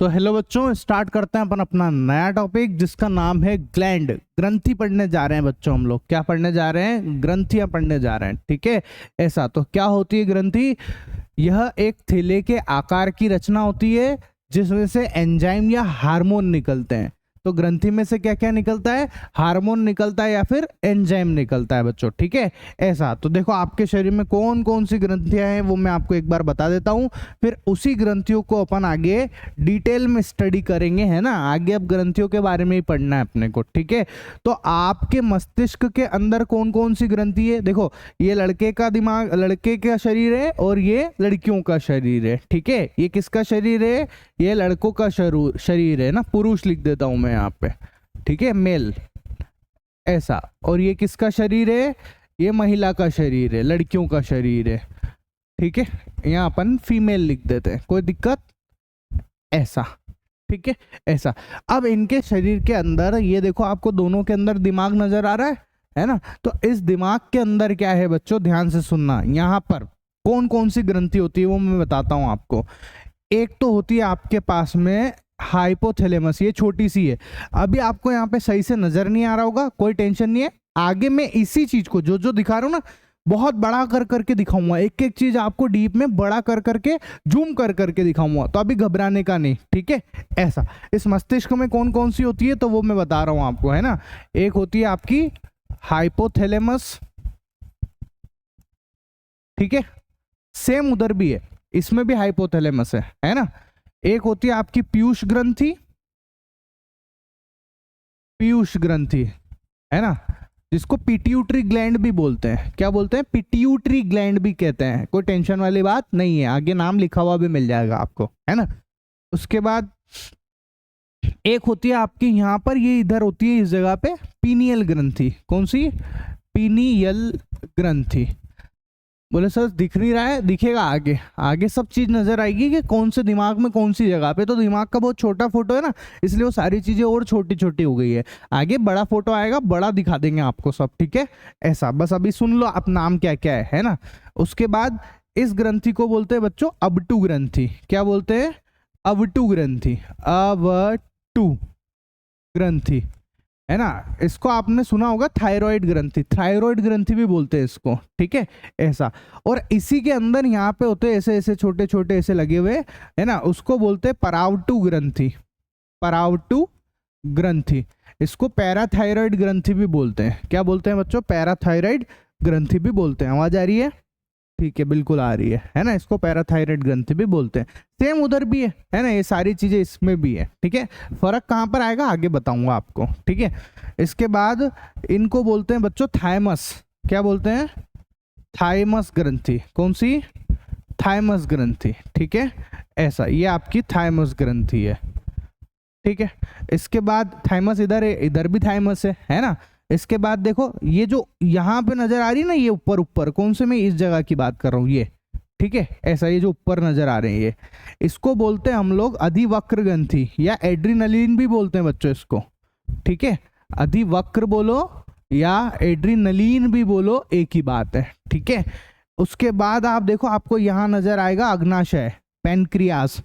तो हेलो बच्चों, स्टार्ट करते हैं अपन अपना नया टॉपिक जिसका नाम है ग्लैंड। ग्रंथि पढ़ने जा रहे हैं बच्चों। हम लोग क्या पढ़ने जा रहे हैं? ग्रंथियां पढ़ने जा रहे हैं। ठीक है, ऐसा तो क्या होती है ग्रंथि? यह एक थैले के आकार की रचना होती है जिसमें से एंजाइम या हार्मोन निकलते हैं। तो ग्रंथि में से क्या क्या निकलता है? हार्मोन निकलता है या फिर एंजाइम निकलता है बच्चों। ठीक है, ऐसा तो देखो आपके शरीर में कौन कौन सी ग्रंथियां हैं वो मैं आपको एक बार बता देता हूं, फिर उसी ग्रंथियों को अपन आगे डिटेल में स्टडी करेंगे, है ना। आगे अब ग्रंथियों के बारे में ही पढ़ना है अपने को। ठीक है, तो आपके मस्तिष्क के अंदर कौन कौन सी ग्रंथि है? देखो, ये लड़के का दिमाग, लड़के का शरीर है और ये लड़कियों का शरीर है। ठीक है, ये किसका शरीर है? ये लड़कों का शरीर है ना, पुरुष लिख देता हूं मैं यहाँ पे। ठीक है, मेल, ऐसा। और ये किसका शरीर है? ये महिला का शरीर है, लड़कियों का शरीर है। ठीक है, यहाँ अपन फीमेल लिख देते हैं, कोई दिक्कत? ऐसा। ठीक है, ऐसा। अब इनके शरीर के अंदर ये देखो, आपको दोनों के अंदर दिमाग नजर आ रहा है ना। तो इस दिमाग के अंदर क्या है बच्चों, ध्यान से सुनना। यहाँ पर कौन कौन सी ग्रंथि होती है वो मैं बताता हूँ आपको। एक तो होती है आपके पास में हाइपोथैलेमस, ये छोटी सी है। अभी आपको यहाँ पे सही से नजर नहीं आ रहा होगा, कोई टेंशन नहीं है। आगे मैं इसी चीज को जो जो दिखा रहा हूँ ना, बहुत बड़ा कर करके दिखाऊंगा। एक एक चीज आपको डीप में बड़ा कर करके, जूम कर करके दिखाऊंगा, तो अभी घबराने का नहीं। ठीक है, ऐसा। इस मस्तिष्क में कौन कौन सी होती है तो वो मैं बता रहा हूं आपको, है ना। एक होती है आपकी हाइपोथैलेमस, ठीक है, सेम उधर भी है, इसमें भी हाइपोथैलेमस है ना। एक होती है आपकी पीयूष ग्रंथि, पीयूष ग्रंथि, है ना, जिसको पिट्यूटरी ग्लैंड भी बोलते हैं। क्या बोलते हैं? पिट्यूटरी ग्लैंड भी कहते हैं। कोई टेंशन वाली बात नहीं है, आगे नाम लिखा हुआ भी मिल जाएगा आपको, है ना। उसके बाद एक होती है आपकी यहाँ पर, ये इधर होती है इस जगह पे, पीनियल ग्रंथि। कौन सी? पीनियल ग्रंथि। बोले सर दिख नहीं रहा है, दिखेगा आगे, आगे सब चीज नजर आएगी कि कौन से दिमाग में कौन सी जगह पे। तो दिमाग का बहुत छोटा फोटो है ना, इसलिए वो सारी चीजें और छोटी छोटी हो गई है। आगे बड़ा फोटो आएगा, बड़ा दिखा देंगे आपको सब। ठीक है, ऐसा। बस अभी सुन लो आप नाम क्या क्या है ना। उसके बाद इस ग्रंथि को बोलते हैं बच्चों अवटु ग्रंथि। क्या बोलते हैं? अवटु ग्रंथि, अवटु ग्रंथि, है ना। इसको आपने सुना होगा थायराइड ग्रंथि, थायराइड ग्रंथि भी बोलते हैं इसको। ठीक है, ऐसा। और इसी के अंदर यहाँ पे होते हैं ऐसे ऐसे छोटे छोटे ऐसे लगे हुए, है ना, उसको बोलते हैं परावटु ग्रंथि, परावटु ग्रंथि। इसको पैराथायराइड ग्रंथि भी बोलते हैं। क्या बोलते हैं बच्चों? पैराथायराइड ग्रंथि भी बोलते हैं। आवाज आ रही है? ठीक है, बिल्कुल आ रही है ना। इसको पैराथायराइड ग्रंथि भी बोलते हैं। सेम उधर भी है ना, ये सारी चीजें इसमें भी है। ठीक है, फर्क कहाँ पर आएगा आगे बताऊंगा आपको। ठीक है, इसके बाद इनको बोलते हैं बच्चों थाइमस। क्या बोलते हैं? थाइमस ग्रंथि। कौन सी? थाइमस ग्रंथि। ठीक है, ऐसा। ये आपकी थाइमस ग्रंथि है। ठीक है, इसके बाद थाइमस इधर है, इधर भी थाइमस है ना। इसके बाद देखो, ये जो यहाँ पे नजर आ रही है ना, ये ऊपर ऊपर, कौन से में इस जगह की बात कर रहा हूँ, ये। ठीक है, ऐसा। ये जो ऊपर नजर आ रहे हैं, ये इसको बोलते हैं हम लोग अधिवक्र ग्रंथि या एड्रीनलिन भी बोलते हैं बच्चों इसको। ठीक है, अधिवक्र बोलो या एड्रीनलिन भी बोलो, एक ही बात है। ठीक है, उसके बाद आप देखो, आपको यहाँ नजर आएगा अग्नाशय, पेनक्रियास।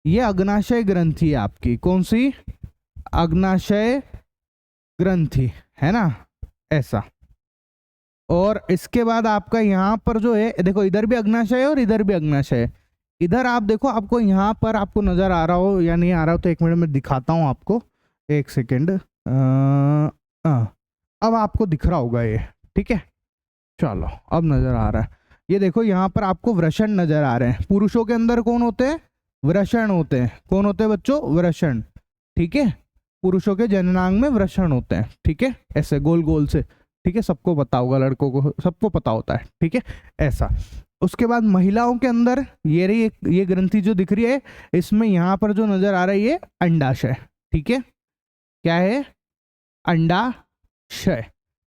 ये अग्नाशय ग्रंथि है आपकी। कौन सी? अग्नाशय ग्रंथि, है ना, ऐसा। और इसके बाद आपका यहाँ पर जो है, देखो इधर भी अग्नाशय है और इधर भी अग्नाशय है। इधर आप देखो, आपको यहाँ पर आपको नजर आ रहा हो या नहीं आ रहा हो तो एक मिनट में दिखाता हूँ आपको, एक सेकेंड। अब आपको दिख रहा होगा ये। ठीक है, चलो अब नजर आ रहा है। ये देखो, यहाँ पर आपको वृषण नजर आ रहे हैं। पुरुषों के अंदर कौन होते हैं? वृषण होते हैं। कौन होते हैं बच्चों? वृषण। ठीक है, पुरुषों के जननांग में वृषण होते हैं। ठीक है, ऐसे गोल गोल से। ठीक है, सबको पता होगा, लड़कों को सबको पता होता है। ठीक है, ऐसा। उसके बाद महिलाओं के अंदर ये रही, ये ग्रंथि जो दिख रही है, इसमें यहाँ पर जो नजर आ रहा है ये अंडाशय। ठीक है, क्या है? अंडाशय।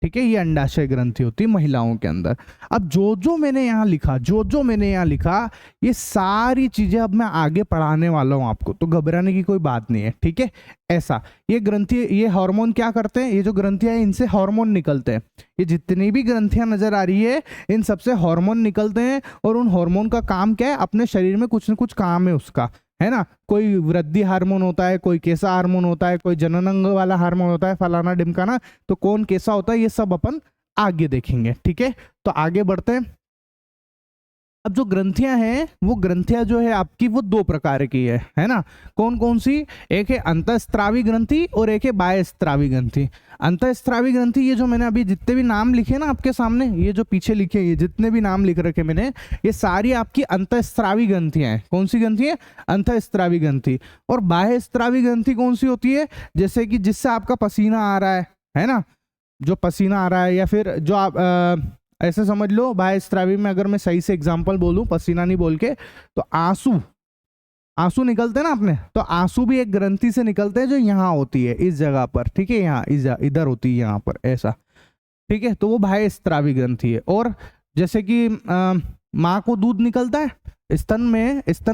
ठीक है, ये अंडाशय ग्रंथि होती है महिलाओं के अंदर। अब जो जो मैंने यहाँ लिखा, जो जो मैंने यहाँ लिखा, ये सारी चीजें अब मैं आगे पढ़ाने वाला हूँ आपको, तो घबराने की कोई बात नहीं है। ठीक है, ऐसा। ये ग्रंथि, ये हार्मोन क्या करते हैं? ये जो ग्रंथियां हैं इनसे हार्मोन निकलते हैं। ये जितनी भी ग्रंथियां नजर आ रही है, इन सबसे हार्मोन निकलते हैं। और उन हार्मोन का काम क्या है? अपने शरीर में कुछ न कुछ काम है उसका, है ना, कोई वृद्धि हार्मोन होता है, कोई कैसा हार्मोन होता है, कोई जननांग वाला हार्मोन होता है, फलाना ढिमकाना, तो कौन कैसा होता है ये सब अपन आगे देखेंगे। ठीक है, तो आगे बढ़ते हैं। अब जो ग्रंथियां हैं वो ग्रंथियां जो है आपकी वो दो प्रकार की है ना, कौन कौन सी, एक है अंतःस्त्रावी ग्रंथि और एक है बाह्यस्त्रावी ग्रंथि। अंतःस्त्रावी ग्रंथि ये जो मैंने अभी जितने भी नाम लिखे ना आपके सामने, ये जो पीछे लिखे ये जितने भी नाम लिख रखे मैंने, ये सारी आपकी अंतःस्त्रावी ग्रंथियां हैं। कौन सी ग्रंथि है, अंतःस्त्रावी ग्रंथि। और बाह्यस्त्रावी ग्रंथि कौन सी होती है, जैसे कि जिससे आपका पसीना आ रहा है ना, जो पसीना आ रहा है, या फिर जो आप ऐसे समझ लो, बाह्यस्त्रावी में अगर मैं सही से एग्जांपल बोलूं, पसीना नहीं बोल के, तो आंसू निकलते हैं ना अपने, तो आंसू भी एक ग्रंथि से निकलते हैं जो यहाँ होती है इस जगह पर। ठीक है, यहाँ इधर होती है यहाँ पर ऐसा। ठीक है, तो वो बाह्यस्त्रावी ग्रंथि है। और जैसे कि माँ को दूध निकलता है स्तन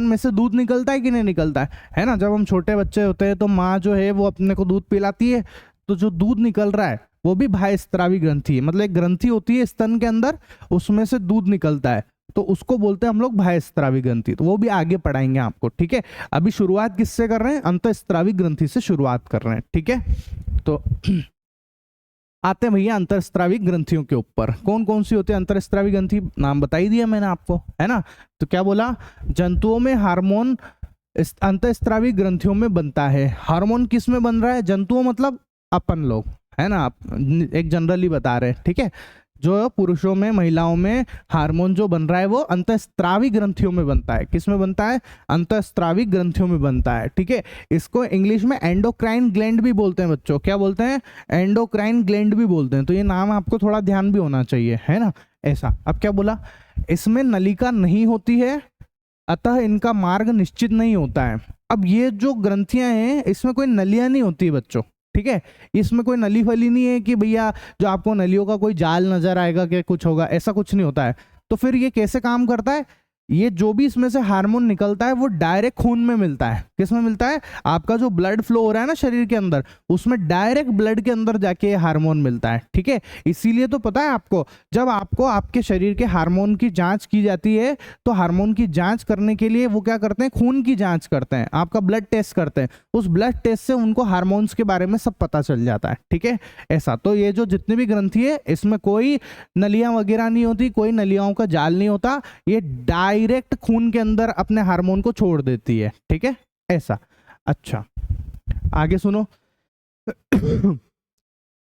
में से दूध निकलता है कि नहीं निकलता है ना, जब हम छोटे बच्चे होते हैं तो माँ जो है वो अपने को दूध पिलाती है, तो जो दूध निकल रहा है वो भी बाह्यस्त्रावी ग्रंथि है। मतलब एक ग्रंथि होती है स्तन के अंदर, उसमें से दूध निकलता है, तो उसको बोलते हैं हम लोग बाह्यस्त्रावी ग्रंथि। तो वो भी आगे पढ़ाएंगे आपको। ठीक है, अभी शुरुआत किससे कर रहे हैं, अंतःस्त्रावी ग्रंथि से शुरुआत कर रहे हैं। ठीक है, तो आते हैं भैया अंतःस्त्रावी ग्रंथियों के ऊपर। कौन कौन सी होती है अंतःस्त्रावी ग्रंथि, नाम बता ही दिया मैंने आपको, है ना। तो क्या बोला, जंतुओं में हार्मोन अंतःस्त्रावी ग्रंथियों में बनता है। हार्मोन किस में बन रहा है, जंतुओं मतलब अपन लोग, है ना, आप एक जनरली बता रहे हैं। ठीक है, जो पुरुषों में महिलाओं में हार्मोन जो बन रहा है वो अंतःस्त्रावी ग्रंथियों में बनता है। किस में बनता है, अंतःस्त्रावी ग्रंथियों में बनता है। ठीक है, इसको इंग्लिश में एंडोक्राइन ग्लैंड भी बोलते हैं बच्चों। क्या बोलते हैं, एंडोक्राइन ग्लैंड भी बोलते हैं। तो ये नाम आपको थोड़ा ध्यान भी होना चाहिए, है ना, ऐसा। अब क्या बोला, इसमें नलिका नहीं होती है, अतः इनका मार्ग निश्चित नहीं होता है। अब ये जो ग्रंथियां हैं इसमें कोई नलियां नहीं होती बच्चों। ठीक है, इसमें कोई नली फली नहीं है कि भैया जो आपको नलियों का कोई जाल नजर आएगा कि कुछ होगा, ऐसा कुछ नहीं होता है। तो फिर ये कैसे काम करता है, ये जो भी इसमें से हार्मोन निकलता है वो डायरेक्ट खून में मिलता है। किस में मिलता है, आपका जो ब्लड फ्लो हो रहा है ना शरीर के अंदर, उसमें डायरेक्ट ब्लड के अंदर जाके हार्मोन मिलता है। ठीक है, इसीलिए तो पता है आपको, जब आपको आपके शरीर के हार्मोन की जांच की जाती है तो हार्मोन की जांच करने के लिए वो क्या करते हैं, खून की जांच करते हैं, आपका ब्लड टेस्ट करते हैं। उस ब्लड टेस्ट से उनको हार्मोन्स के बारे में सब पता चल जाता है। ठीक है, ऐसा। तो ये जो जितनी भी ग्रंथि है इसमें कोई नलियां वगैरह नहीं होती, कोई नलियाओं का जाल नहीं होता, ये डायरेक्ट खून के अंदर अपने हार्मोन को छोड़ देती है। ठीक है, ऐसा। अच्छा, आगे सुनो।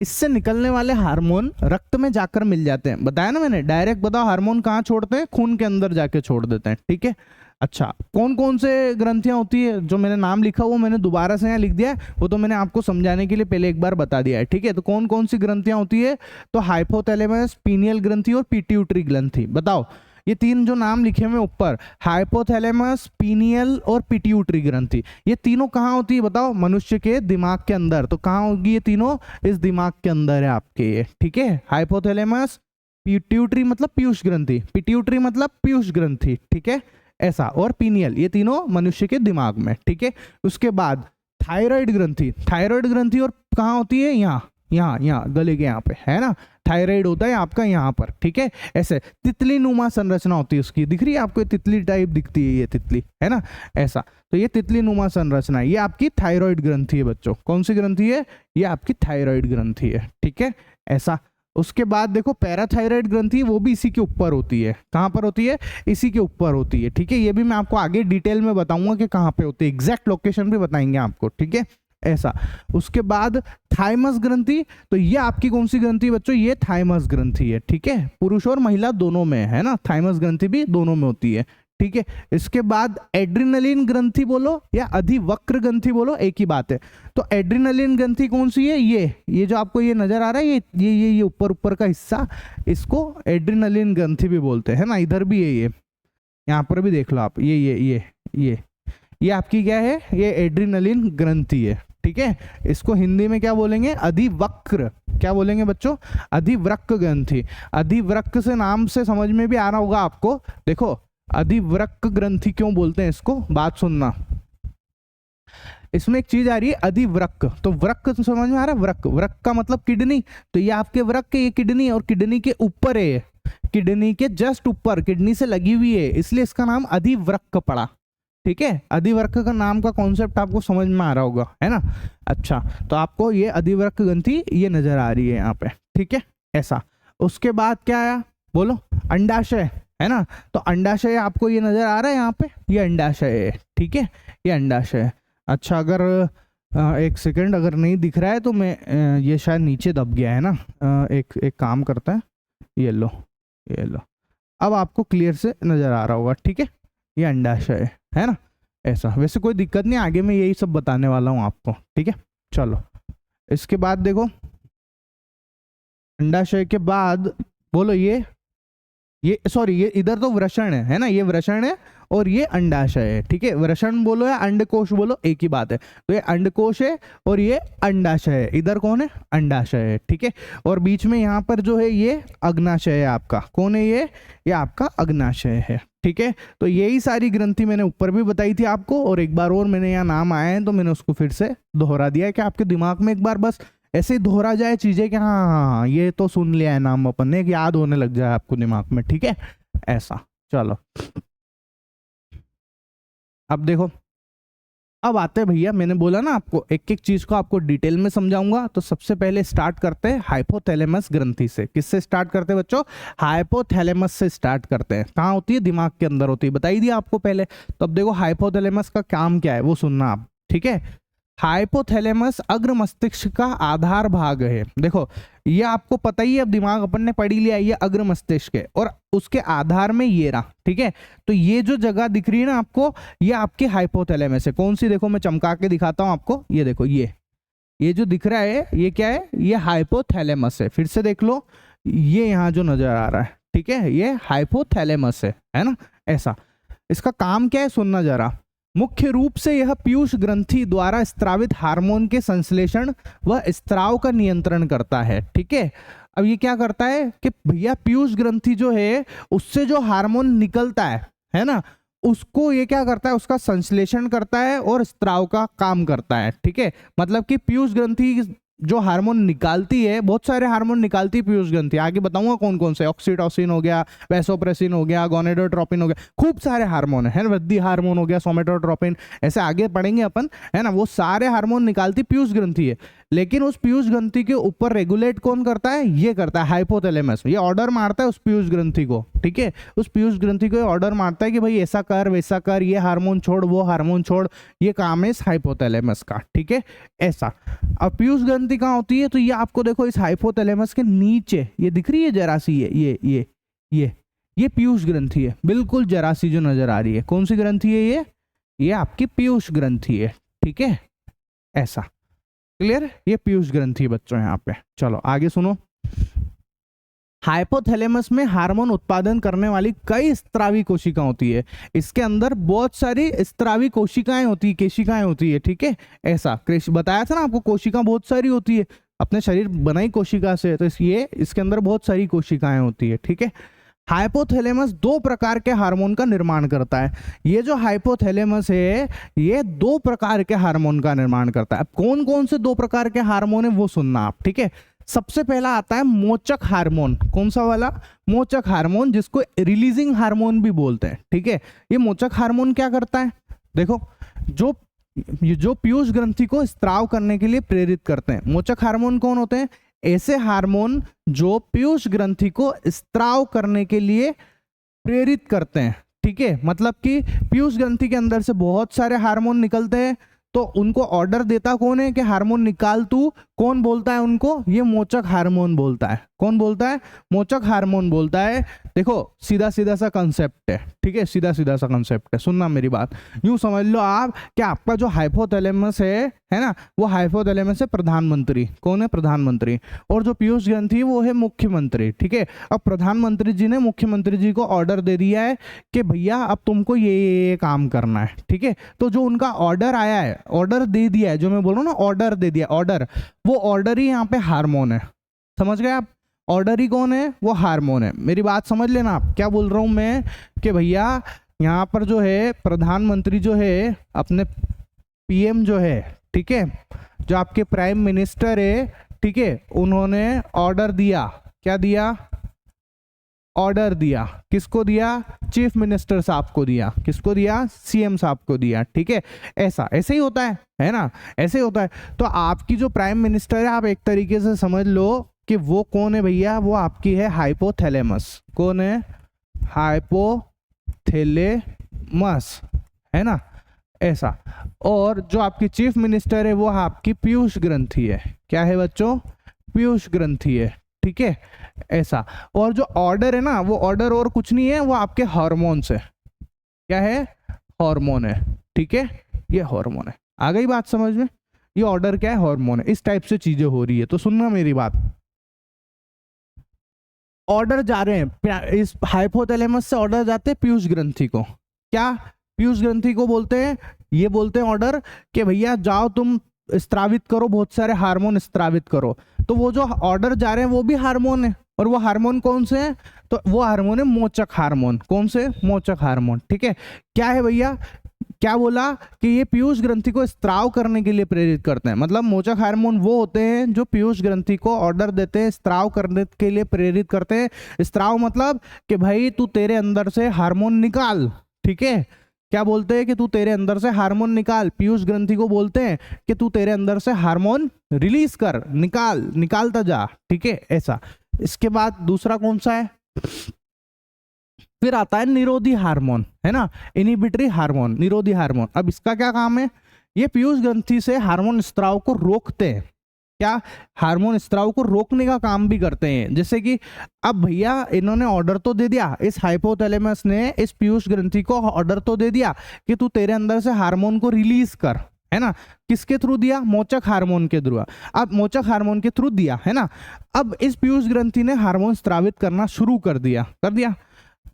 इससे निकलने वाले हार्मोन रक्त में जाकर मिल जाते हैं। बताया ना मैंने, डायरेक्ट बताओ हार्मोन कहाँ छोड़ते हैं, खून के अंदर जाके छोड़ देते हैं। ठीक है, अच्छा। कौन कौन से ग्रंथियां होती है, जो मैंने नाम लिखा वो मैंने दोबारा से यहाँ लिख दिया है, वो तो मैंने आपको समझाने के लिए पहले एक बार बता दिया है। ठीक है, तो कौन कौन सी ग्रंथियां होती है, तो हाइपोथैलेमस, पीनियल ग्रंथि और पिट्यूटरी ग्रंथि। बताओ, ये तीन जो नाम लिखे हुए ऊपर, हाइपोथैलेमस, पीनियल और पिट्यूटरी ग्रंथि, ये तीनों कहाँ होती है बताओ, मनुष्य के दिमाग के अंदर। तो कहाँ होगी ये तीनों, इस दिमाग के अंदर है आपके ये। ठीक है, हाइपोथैलेमस, पिट्यूटरी मतलब पीयूष ग्रंथि, पिट्यूटरी मतलब पीयूष ग्रंथि। ठीक है, ऐसा। और पीनियल, ये तीनों मनुष्य के दिमाग में। ठीक है, उसके बाद थायराइड ग्रंथि, थायराइड ग्रंथि और कहाँ होती है, यहाँ गले के यहाँ पे, है ना, थायराइड होता है आपका यहाँ पर। ठीक है, ऐसे तितली नुमा संरचना होती है उसकी, दिख रही है आपको, तितली टाइप दिखती है ये तितली, है ना, ऐसा। तो ये तितली नुमा संरचना है, ये आपकी थायराइड ग्रंथि है बच्चों। कौन सी ग्रंथि है, ये आपकी थायराइड ग्रंथि है। ठीक है, ऐसा। उसके बाद देखो पैराथायराइड ग्रंथि, वो भी इसी के ऊपर होती है। कहाँ पर होती है, इसी के ऊपर होती है। ठीक है, ये भी मैं आपको आगे डिटेल में बताऊंगा कि कहाँ पे होती है, एग्जैक्ट लोकेशन भी बताएंगे आपको। ठीक है, ऐसा। उसके बाद थाइमस ग्रंथि, तो ये आपकी कौन सी ग्रंथि बच्चों, ये थाइमस ग्रंथि है। ठीक है, पुरुष और महिला दोनों में, है ना, थाइमस ग्रंथि भी दोनों में होती है। ठीक है, इसके बाद एड्रिनलिन ग्रंथि बोलो या अधिवक्र ग्रंथि बोलो, एक ही बात है। तो एड्रिनलिन ग्रंथि कौन सी है, ये जो आपको ये नजर आ रहा है, ये ऊपर का हिस्सा, इसको एड्रिनलिन ग्रंथि भी बोलते हैं ना। इधर भी है, ये यहाँ पर भी देख लो आप, ये आपकी क्या है, ये एड्रिनलिन ग्रंथि है। ठीक है, इसको हिंदी में क्या बोलेंगे, अधिवक्र। क्या बोलेंगे बच्चों, अधिवृक्क ग्रंथि। अधिवृक्क से नाम से समझ में भी आ रहा होगा आपको। देखो, अधिवृक्क ग्रंथि क्यों बोलते हैं इसको, बात सुनना। इसमें एक चीज आ रही है अधिवृक्क, तो वृक्क तो समझ में आ रहा है, वृक्क का मतलब किडनी। तो ये आपके वृक्क, ये किडनी, और किडनी के ऊपर है, किडनी के जस्ट ऊपर, किडनी से लगी हुई है, इसलिए इसका नाम अधिवृक्क पड़ा। ठीक है, अधिवृक्क का नाम का कॉन्सेप्ट आपको समझ में आ रहा होगा, है ना। अच्छा, तो आपको ये अधिवृक्क ग्रंथि ये नजर आ रही है यहाँ पे, ठीक है, ऐसा। उसके बाद क्या आया, बोलो, अंडाशय, है ना। तो अंडाशय आपको ये नजर आ रहा है यहाँ पे, ये अंडाशय है, ठीक है, ये अंडाशय है। अच्छा, अगर एक सेकंड, अगर नहीं दिख रहा है तो मैं ये शायद नीचे दब गया है ना। एक काम करता है, ये लो, ये लो, अब आपको क्लियर से नजर आ रहा होगा, ठीक है, ये अंडाशय है ना, ऐसा। वैसे कोई दिक्कत नहीं, आगे मैं यही सब बताने वाला हूँ आपको, ठीक है। चलो, इसके बाद देखो, अंडाशय के बाद बोलो, ये सॉरी, ये इधर तो वृषण है ना, ये वृषण है और ये अंडाशय है, ठीक है। वृषण बोलो या अंडकोश बोलो, एक ही बात है। तो ये अंडकोश है और ये अंडाशय है। इधर कौन है, अंडाशय है, ठीक है। और बीच में यहाँ पर जो है ये अग्नाशय है आपका। कौन है ये आपका अग्नाशय है, ठीक है। तो यही सारी ग्रंथि मैंने ऊपर भी बताई थी आपको, और एक बार और मैंने यहाँ नाम आया है तो मैंने उसको फिर से दोहरा दिया है कि आपके दिमाग में एक बार बस ऐसे ही दोहरा जाए चीजें कि हाँ ये तो सुन लिया है नाम अपन ने, याद होने लग जाए आपको दिमाग में, ठीक है, ऐसा। चलो, अब देखो, अब आते हैं भैया, मैंने बोला ना आपको एक एक चीज को आपको डिटेल में समझाऊंगा। तो सबसे पहले स्टार्ट करते हैं हाइपोथैलेमस ग्रंथि से। किससे स्टार्ट करते हैं बच्चों, हाइपोथैलेमस से स्टार्ट करते हैं। कहाँ होती है, दिमाग के अंदर होती है, बताई दिया आपको पहले। तो अब देखो हाइपोथैलेमस का काम क्या है वो सुनना आप, ठीक है। हाइपोथैलेमस अग्र मस्तिष्क का आधार भाग है। देखो ये आपको पता ही है, अब दिमाग अपन ने पढ़ ही लिया, ये अग्र मस्तिष्क है और उसके आधार में ये रहा, ठीक है। तो ये जो जगह दिख रही है ना आपको, ये आपके हाइपोथैलेमस है। कौन सी, देखो मैं चमका के दिखाता हूं आपको, ये देखो, ये जो दिख रहा है ये क्या है, ये हाइपोथैलेमस है। फिर से देख लो, ये यहाँ जो नजर आ रहा है, ठीक है, ये हाइपोथैलेमस है ना, ऐसा। इसका काम क्या है सुनना जरा। मुख्य रूप से यह पीयूष ग्रंथि द्वारा स्त्रावित हार्मोन के संश्लेषण व स्त्राव का नियंत्रण करता है, ठीक है। अब ये क्या करता है कि भैया पीयूष ग्रंथि जो है उससे जो हार्मोन निकलता है ना, उसको ये क्या करता है, उसका संश्लेषण करता है और स्त्राव का काम करता है, ठीक है। मतलब कि पीयूष ग्रंथि जो हार्मोन निकालती है, बहुत सारे हार्मोन निकालती है पीयूष ग्रंथि, आगे बताऊंगा कौन कौन से। ऑक्सीटोसिन हो गया, वैसोप्रेसिन हो गया, गोनेडोट्रोपिन हो गया, खूब सारे हार्मोन है, वृद्धि हार्मोन हो गया, सोमेटोट्रोपिन, ऐसे आगे पढ़ेंगे अपन, है ना। वो सारे हार्मोन निकालती पीयूष ग्रंथि है, लेकिन उस पीयूष ग्रंथि के ऊपर रेगुलेट कौन करता है, ये करता है हाइपोथैलेमस। ये ऑर्डर मारता है उस पीयूष ग्रंथि को, ठीक है। उस पीयूष ग्रंथि को ऑर्डर मारता है कि भाई ऐसा कर, वैसा कर, ये हार्मोन छोड़, वो हार्मोन छोड़, ये काम है इस हाइपोथैलेमस का, ठीक है, ऐसा। अब पीयूष ग्रंथि कहाँ होती है, तो ये आपको देखो इस हाइपोथैलेमस के नीचे ये दिख रही है जरा सी, ये पीयूष ग्रंथि है, बिल्कुल जरा सी जो नजर आ रही है। कौन सी ग्रंथि है ये आपकी पीयूष ग्रंथि है, ठीक है, ऐसा। क्लियर, ये पीयूष ग्रंथि बच्चों यहाँ पे। चलो आगे सुनो। हाइपोथैलेमस में हार्मोन उत्पादन करने वाली कई स्त्रावी कोशिकाएं होती है। इसके अंदर बहुत सारी स्त्रावी कोशिकाएं होती है, केशिकाएं होती है, ठीक है, ऐसा। बताया था ना आपको, कोशिका बहुत सारी होती है, अपने शरीर बनाई कोशिका से, तो इसके अंदर बहुत सारी कोशिकाएं होती है, ठीक है। हाइपोथैलेमस दो प्रकार के हार्मोन का निर्माण करता है। ये जो हाइपोथैलेमस है ये दो प्रकार के हार्मोन का निर्माण करता है। अब कौन कौन से दो प्रकार के हार्मोन है वो सुनना आप, ठीक है। सबसे पहला आता है मोचक हार्मोन। कौन सा वाला, मोचक हार्मोन, जिसको रिलीजिंग हार्मोन भी बोलते हैं, ठीक है। ये मोचक हार्मोन क्या करता है, देखो, जो पीयूष ग्रंथि को स्त्राव करने के लिए प्रेरित करते हैं। मोचक हार्मोन कौन होते हैं, ऐसे हार्मोन जो पीयूष ग्रंथि को स्त्राव करने के लिए प्रेरित करते हैं, ठीक है। मतलब कि पीयूष ग्रंथि के अंदर से बहुत सारे हार्मोन निकलते हैं, तो उनको ऑर्डर देता कौन है कि हार्मोन निकाल तू, कौन बोलता है उनको, ये मोचक हार्मोन बोलता है। कौन बोलता है, मोचक हार्मोन बोलता है। देखो सीधा सीधा सा कंसेप्ट है, ठीक है, सीधा सीधा सा कंसेप्ट है, सुनना मेरी बात। यूं समझ लो आप कि आपका जो हाइपोथैलेमस है ना, वो हाइपोथैलेमस है प्रधानमंत्री। कौन है, प्रधानमंत्री। और जो पीयूष ग्रंथि वो है मुख्यमंत्री, ठीक है। अब प्रधानमंत्री जी ने मुख्यमंत्री जी को ऑर्डर दे दिया है कि भैया अब तुमको ये काम करना है, ठीक है। तो जो उनका ऑर्डर आया है, ऑर्डर दे दिया है, जो मैं बोल रहा हूँ ना, ऑर्डर दे दिया, ऑर्डर, वो ऑर्डर ही यहाँ पे हार्मोन है। समझ गए आप, ऑर्डर ही कौन है, वो हार्मोन है। मेरी बात समझ लेना आप, क्या बोल रहा हूं मैं कि भैया यहाँ पर जो है प्रधानमंत्री जो है, अपने पीएम जो है, ठीक है, जो आपके प्राइम मिनिस्टर है, ठीक है, उन्होंने ऑर्डर दिया, क्या दिया, ऑर्डर दिया, किसको दिया? चीफ मिनिस्टर साहब को दिया। किसको दिया? सीएम साहब को दिया। ठीक है, ऐसे ही होता है ना, ऐसे ही होता है। तो आपकी जो प्राइम मिनिस्टर है, आप एक तरीके से समझ लो कि वो कौन है भैया? वो आपकी है हाइपोथैलेमस। कौन है? हाइपोथैलेमस, है ना, ऐसा। और जो आपकी चीफ मिनिस्टर है वो आपकी पीयूष ग्रंथि है। क्या है बच्चों? पीयूष ग्रंथि है। ठीक है, ऐसा। और जो ऑर्डर है ना, वो ऑर्डर और कुछ नहीं है, वो आपके हार्मोन्स है। क्या है? हार्मोन है। ठीक है, ये हार्मोन है। आ गई बात समझ में? ये ऑर्डर क्या है? हार्मोन है। इस टाइप से चीजें हो रही है, तो सुनना मेरी बात। ऑर्डर जा रहे हैं इस हाइपोथैलेमस से, ऑर्डर जाते हैं पीयूष ग्रंथि को। क्या पीयूष ग्रंथि को बोलते हैं? ये बोलते हैं ऑर्डर कि भैया जाओ तुम स्त्रावित करो, बहुत सारे हार्मोन स्त्रावित करो। तो वो जो ऑर्डर जा रहे हैं वो भी हार्मोन है। और वो हार्मोन कौन से हैं? तो वो हार्मोन है मोचक हार्मोन। कौन से? मोचक हार्मोन। ठीक है, क्या है भैया? क्या बोला कि ये पीयूष ग्रंथि को स्त्राव करने के लिए प्रेरित करते हैं। मतलब मोचक हार्मोन वो होते हैं जो पीयूष ग्रंथि को ऑर्डर देते हैं, स्त्राव करने के लिए प्रेरित करते हैं। स्त्राव मतलब कि भाई तू तेरे अंदर से हार्मोन निकाल। ठीक है, क्या बोलते हैं? कि तू तेरे अंदर से हार्मोन निकाल। पीयूष ग्रंथि को बोलते हैं कि तू तेरे अंदर से हार्मोन रिलीज कर, निकालता जा। ठीक है, ऐसा। इसके बाद दूसरा कौन सा है? फिर आता है निरोधी हार्मोन, है ना, इनहिबिटरी हार्मोन, निरोधी हार्मोन। अब इसका क्या काम है? ये पीयूष ग्रंथि से हार्मोन स्त्राव को रोकते हैं। क्या? हार्मोन स्त्राव को रोकने का काम भी करते हैं। जैसे कि अब भैया इन्होंने ऑर्डर तो दे दिया, इस हाइपोथैलेमस ने इस पीयूष ग्रंथि को ऑर्डर तो दे दिया कि तू तेरे अंदर से हार्मोन को रिलीज कर, है ना। किसके थ्रू दिया? मोचक हार्मोन के थ्रू। अब मोचक हार्मोन के थ्रू दिया, है ना। अब इस पीयूष ग्रंथि ने हार्मोन स्त्रावित करना शुरू कर दिया।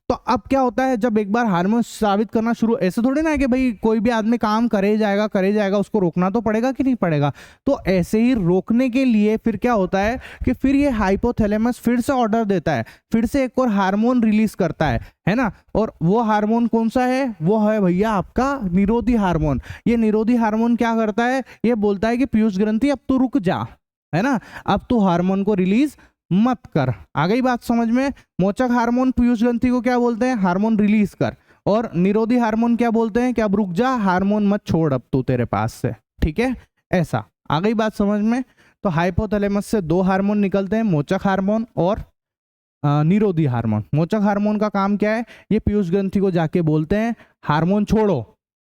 तो अब क्या होता है? जब एक बार हार्मोन स्रावित करना शुरू, ऐसे थोड़ी ना है कि भाई कोई भी आदमी काम करे जाएगा, उसको रोकना तो पड़ेगा कि नहीं पड़ेगा। तो ऐसे ही रोकने के लिए फिर क्या होता है कि फिर ये हाइपोथैलेमस फिर से ऑर्डर देता है, फिर से एक और हार्मोन रिलीज करता है ना। और वो हार्मोन कौन सा है? वो है भैया आपका निरोधी हार्मोन। ये निरोधी हार्मोन क्या करता है? ये बोलता है कि पीयूष ग्रंथि अब तू रुक जा, है ना, अब तू हार्मोन को रिलीज मत कर। आ गई बात समझ में? मोचक हार्मोन पीयूष ग्रंथि को क्या बोलते हैं? हार्मोन रिलीज कर। और निरोधी हार्मोन क्या बोलते हैं? कि अब रुक जा, हार्मोन मत छोड़ अब तू तेरे पास से। ठीक है, ऐसा। आ गई बात समझ में? तो हाइपोथैलेमस से दो हार्मोन निकलते हैं, मोचक हार्मोन और निरोधी हार्मोन। मोचक हार्मोन का काम क्या है? ये पीयूष ग्रंथि को जाके बोलते हैं हार्मोन छोड़ो।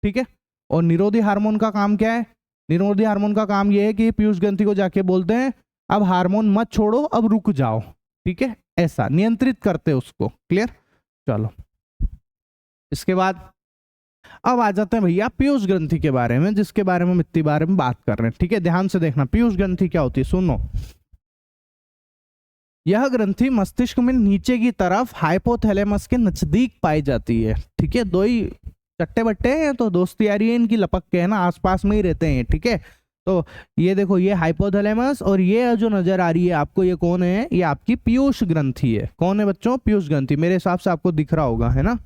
ठीक है, और निरोधी हार्मोन का काम क्या है? निरोधी हार्मोन का काम ये है कि पीयूष ग्रंथि को जाके बोलते हैं अब हार्मोन मत छोड़ो, अब रुक जाओ। ठीक है, ऐसा नियंत्रित करते उसको। क्लियर? चलो, इसके बाद अब आ जाते हैं भैया पीयूष ग्रंथि के बारे में, जिसके बारे में हम इतनी बारे में बात कर रहे हैं। ठीक है, ध्यान से देखना पीयूष ग्रंथि क्या होती है। सुनो, यह ग्रंथि मस्तिष्क में नीचे की तरफ हाइपोथैलेमस के नजदीक पाई जाती है। ठीक है, दो ही चट्टे बट्टे हैं तो दोस्ती यारी है इनकी, लपक के, है ना, आसपास में ही रहते हैं। ठीक है, तो ये देखो, ये हाइपोथैलेमस और ये जो नजर आ रही है आपको, ये कौन है? ये आपकी पीयूष ग्रंथि है। कौन है बच्चों? पीयूष ग्रंथि। मेरे हिसाब से आपको दिख रहा होगा, है ना,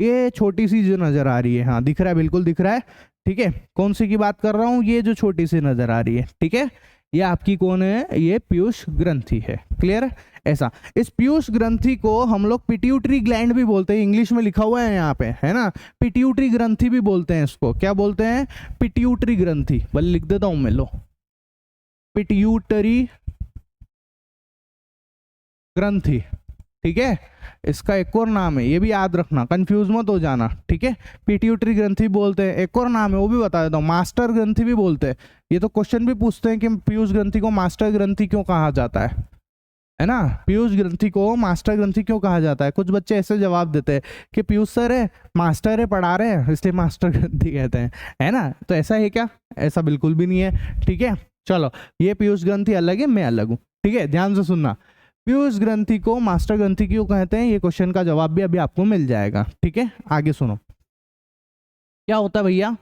ये छोटी सी जो नजर आ रही है। हाँ, दिख रहा है, बिल्कुल दिख रहा है। ठीक है, कौन सी की बात कर रहा हूँ? ये जो छोटी सी नजर आ रही है। ठीक है, ये आपकी कौन है? ये पीयूष ग्रंथि है। क्लियर? ऐसा। इस पीयूष ग्रंथि को हम लोग पिट्यूटरी ग्लैंड भी बोलते हैं, इंग्लिश में लिखा हुआ है यहाँ पे, है ना। पिट्यूटरी ग्रंथि भी बोलते हैं इसको। क्या बोलते हैं? पिट्यूटरी ग्रंथि। बल लिख देता हूं मैं, लो, पिट्यूटरी ग्रंथि। ठीक है, इसका एक और नाम है, ये भी याद रखना, कंफ्यूज मत हो जाना। ठीक है, पिट्यूटरी ग्रंथि बोलते हैं, एक और नाम है वो भी बता देता हूँ, मास्टर ग्रंथि भी बोलते हैं। ये तो क्वेश्चन भी पूछते हैं कि पीयूष ग्रंथि को मास्टर ग्रंथि क्यों कहा जाता है ना। पीयूष ग्रंथि को मास्टर ग्रंथि क्यों कहा जाता है? कुछ बच्चे ऐसे जवाब देते हैं कि पीयूष सर है, मास्टर है, पढ़ा रहे हैं, इसलिए मास्टर ग्रंथि कहते हैं, है ना। तो ऐसा है क्या? ऐसा बिल्कुल भी नहीं है। ठीक है, चलो, ये पीयूष ग्रंथि अलग है, मैं अलग हूँ। ठीक है, ध्यान से सुनना, पीयूष ग्रंथि को मास्टर ग्रंथि क्यों कहते हैं, ये क्वेश्चन का जवाब भी अभी आपको मिल जाएगा। ठीक है, आगे सुनो, क्या होता है भैया?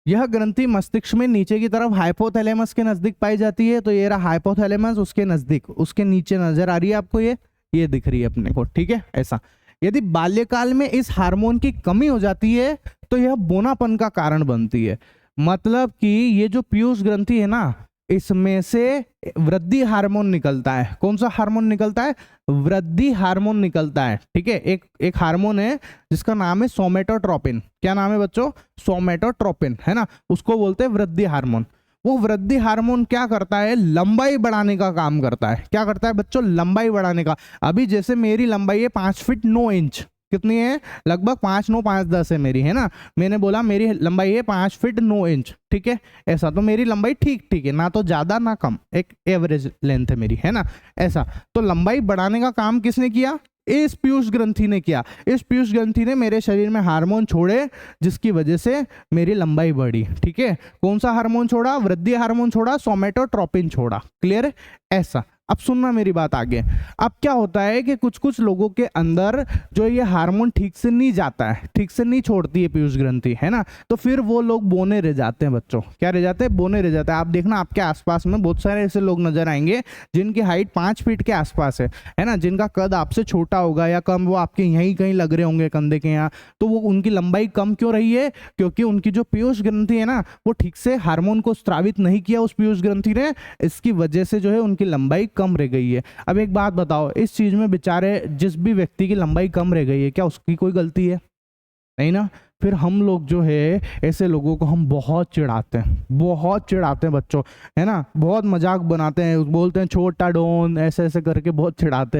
यह ग्रंथि मस्तिष्क में नीचे की तरफ हाइपोथैलेमस के नजदीक पाई जाती है। तो ये रहा हाइपोथैलेमस, उसके नजदीक, उसके नीचे नजर आ रही है आपको, ये दिख रही है अपने को। ठीक है, ऐसा। यदि बाल्यकाल में इस हार्मोन की कमी हो जाती है तो यह बोनापन का कारण बनती है। मतलब कि ये जो पीयूष ग्रंथि है ना, इसमें से वृद्धि हार्मोन निकलता है। कौन सा हार्मोन निकलता है? वृद्धि हार्मोन निकलता है। ठीक है, एक हार्मोन है जिसका नाम है सोमेटोट्रोपिन। क्या नाम है बच्चों? सोमेटोट्रोपिन, है ना, उसको बोलते हैं वृद्धि हार्मोन। वो वृद्धि हार्मोन क्या करता है? लंबाई बढ़ाने का काम करता है। क्या करता है बच्चों? लंबाई बढ़ाने का। अभी जैसे मेरी लंबाई है 5 फीट 9 इंच, कितनी है? लगभग 5 9 5 10 है मेरी, है ना। मैंने बोला मेरी लंबाई है 5 फीट 9 इंच, ठीक है। ऐसा तो मेरी लंबाई ठीक ठीक है, ना तो ज़्यादा ना कम, एक एवरेज लेंथ है मेरी, है ना। ऐसा तो लंबाई बढ़ाने का काम किसने किया? इस पीयूष ग्रंथि ने किया। इस पीयूष ग्रंथि ने मेरे शरीर में हार्मोन छोड़े जिसकी वजह से मेरी लंबाई बढ़ी। ठीक है, कौन सा हार्मोन छोड़ा? वृद्धि हार्मोन छोड़ा, सोमेटोट्रोपिन छोड़ा। क्लियर है? ऐसा। अब सुनना मेरी बात आगे। अब क्या होता है कि कुछ कुछ लोगों के अंदर जो ये हार्मोन ठीक से नहीं जाता है, ठीक से नहीं छोड़ती है पीयूष ग्रंथि, है ना, तो फिर वो लोग बोने रह जाते हैं बच्चों। क्या रह जाते हैं? बोने रह जाते हैं। आप देखना आपके आसपास में बहुत सारे ऐसे लोग नजर आएंगे जिनकी हाइट 5 फीट के आसपास है ना, जिनका कद आपसे छोटा होगा या कम, वो आपके यहीं कहीं लग रहे होंगे कंधे के यहाँ। तो वो उनकी लंबाई कम क्यों रही है? क्योंकि उनकी जो पीयूष ग्रंथि है ना, वो ठीक से हार्मोन को स्रावित नहीं किया उस पीयूष ग्रंथि ने, इसकी वजह से जो है उनकी लंबाई कम रह गई है। अब एक बात बताओ, इस चीज में बेचारे जिस भी व्यक्ति की लंबाई कम रह गई है, क्या उसकी कोई गलती है? नहीं ना। फिर हम लोग जो है ऐसे लोगों को हम बहुत चिढ़ाते हैं बच्चों, है ना, बहुत मजाक बनाते हैं, बोलते हैं छोटा डॉन, ऐसे ऐसे करके बहुत चिढ़ाते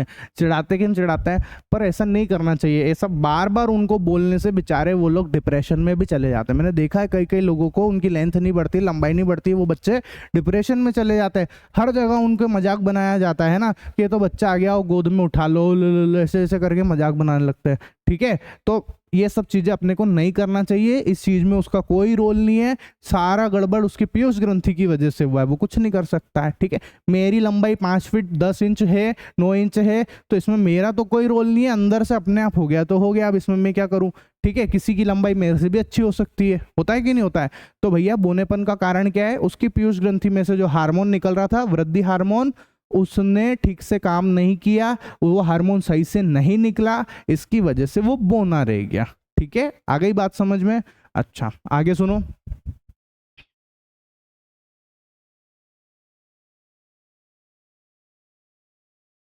हैं। पर ऐसा नहीं करना चाहिए। ऐसा बार बार उनको बोलने से बेचारे वो लोग डिप्रेशन में भी चले जाते हैं। मैंने देखा है कई कई लोगों को, उनकी लेंथ नहीं बढ़ती, लंबाई नहीं बढ़ती, वो बच्चे डिप्रेशन में चले जाते हैं। हर जगह उनके मजाक बनाया जाता है ना, कि तो बच्चा आ गया वो गोद में उठा लो, ऐसे ऐसे करके मजाक बनाने लगते हैं। ठीक है, तो ये सब चीजें अपने को नहीं करना चाहिए। इस चीज में उसका कोई रोल नहीं है, सारा गड़बड़ उसकी पीयूष ग्रंथि की वजह से हुआ है, वो कुछ नहीं कर सकता है। ठीक है, मेरी लंबाई 5 फीट 10 इंच है, 9 इंच है, तो इसमें मेरा तो कोई रोल नहीं है, अंदर से अपने आप हो गया तो हो गया, अब इसमें मैं क्या करूं? ठीक है, किसी की लंबाई मेरे से भी अच्छी हो सकती है, होता है कि नहीं होता है? तो भैया बोनेपन का कारण क्या है? उसकी पीयूष ग्रंथि में से जो हार्मोन निकल रहा था, वृद्धि हार्मोन, उसने ठीक से काम नहीं किया, वो हार्मोन सही से नहीं निकला, इसकी वजह से वो बोना रह गया। ठीक है, आ गई बात समझ में? अच्छा, आगे सुनो।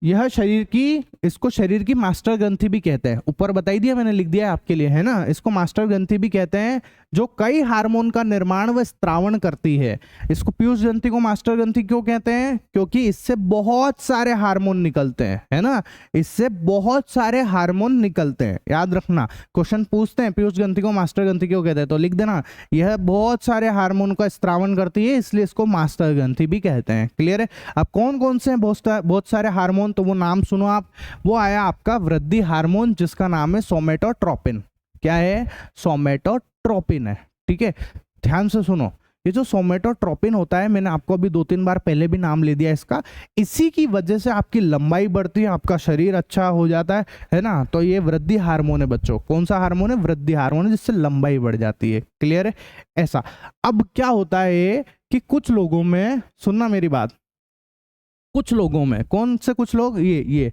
यह शरीर की, इसको शरीर की मास्टर ग्रंथि भी कहते हैं। ऊपर बताई दिया मैंने, लिख दिया है आपके लिए, है ना। इसको मास्टर ग्रंथि भी कहते हैं, जो कई हार्मोन का निर्माण व स्त्रावण करती है। इसको पीयूष ग्रंथि को मास्टर ग्रंथि क्यों कहते हैं? क्योंकि इससे बहुत सारे हार्मोन निकलते हैं, है ना, इससे बहुत सारे हार्मोन निकलते हैं। याद रखना, क्वेश्चन पूछते हैं पीयूष ग्रंथि को मास्टर ग्रंथि क्यों कहते हैं, तो लिख देना यह बहुत सारे हार्मोन का स्त्रावण करती है, इसलिए इसको मास्टर ग्रंथि भी कहते हैं। क्लियर है? अब कौन कौन से बहुत सारे हार्मोन, तो वो नाम सुनो आप। वो आया आपका वृद्धि हार्मोन, जिसका नाम है सोमेटोट्रोपिन। क्या है? सोमेटोट्रोपिन है। ठीक है, ध्यान से सुनो। ये जो सोमेटोट्रोपिन होता है, मैंने आपको अभी 2-3 बार पहले भी नाम ले दिया इसका, इसी की वजह से आपकी लंबाई बढ़ती है, आपका शरीर अच्छा हो जाता है ना। तो ये वृद्धि हार्मोन है बच्चों। कौन सा हार्मोन है? वृद्धि हार्मोन है, जिससे लंबाई बढ़ जाती है। क्लियर है? ऐसा। अब क्या होता है कि कुछ लोगों में, सुनना मेरी बात, कुछ लोगों में, कौन से कुछ लोग? ये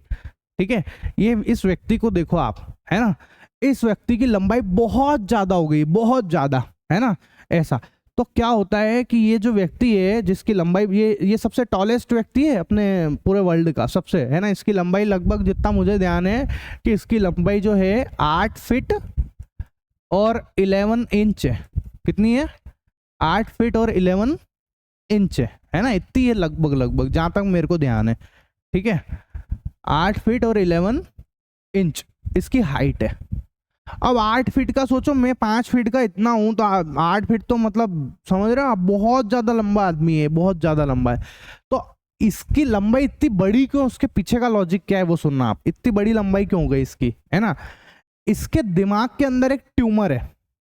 ठीक है, ये इस व्यक्ति को देखो आप, है ना, इस व्यक्ति की लंबाई बहुत ज्यादा हो गई, बहुत ज्यादा, है ना। ऐसा तो क्या होता है कि ये जो व्यक्ति है, जिसकी लंबाई, ये सबसे टॉलेस्ट व्यक्ति है अपने पूरे वर्ल्ड का, सबसे, है ना। इसकी लंबाई लगभग, जितना मुझे ध्यान है, कि इसकी लंबाई जो है 8 फीट और 11 इंच है। कितनी है? 8 फीट और 11 इंच है ना, इतनी है लगभग जहां तक मेरे को ध्यान है। ठीक है, 8 फीट और 11 इंच इसकी हाइट है। अब 8 फीट का सोचो, मैं 5 फीट का इतना हूं, तो 8 फीट तो मतलब समझ रहे हो आप, बहुत ज्यादा लंबा आदमी है, बहुत ज्यादा लंबा है। तो इसकी लंबाई इतनी बड़ी क्यों? उसके पीछे का लॉजिक क्या है वो सुनना आप। इतनी बड़ी लंबाई क्यों हो गई इसकी, है ना? इसके दिमाग के अंदर एक ट्यूमर है।